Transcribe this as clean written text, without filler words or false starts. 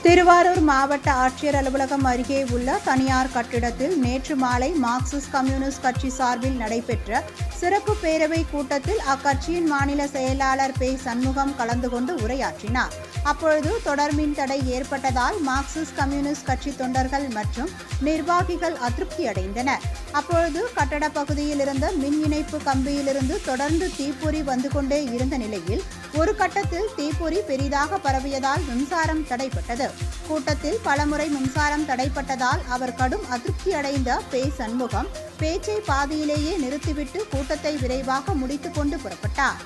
திருவாரூர் மாவட்ட ஆட்சியர் அலுவலகம் அருகே உள்ள தனியார் கட்டிடத்தில் நேற்று மாலை மார்க்சிஸ்ட் கம்யூனிஸ்ட் கட்சி சார்பில் நடைபெற்ற சிறப்பு பேரவை கூட்டத்தில் அக்கட்சியின் மாநில செயலாளர் பே. சண்முகம் கலந்து கொண்டு உரையாற்றினார். அப்பொழுது தொடர்மின் தடை ஏற்பட்டதால் மார்க்சிஸ்ட் கம்யூனிஸ்ட் கட்சி தொண்டர்கள் மற்றும் நிர்வாகிகள் அதிருப்தி அடைந்தனர். அப்பொழுது கட்டட பகுதியில் இருந்த மின் இணைப்பு கம்பியிலிருந்து தொடர்ந்து தீப்பொறி வந்து கொண்டே இருந்த நிலையில் ஒரு கட்டத்தில் தீப்பொறி பெரிதாக பரவியதால் மின்சாரம் தடைப்பட்டது. கூட்டத்தில் பலமுறை மின்சாரம் தடைப்பட்டதால் அவர் கடும் அதிருப்தி அடைந்த பே. சண்முகம் பேச்சை பாதியிலேயே நிறுத்திவிட்டு கூட்டத்தை விரைவாக முடித்துக் கொண்டு புறப்பட்டார்.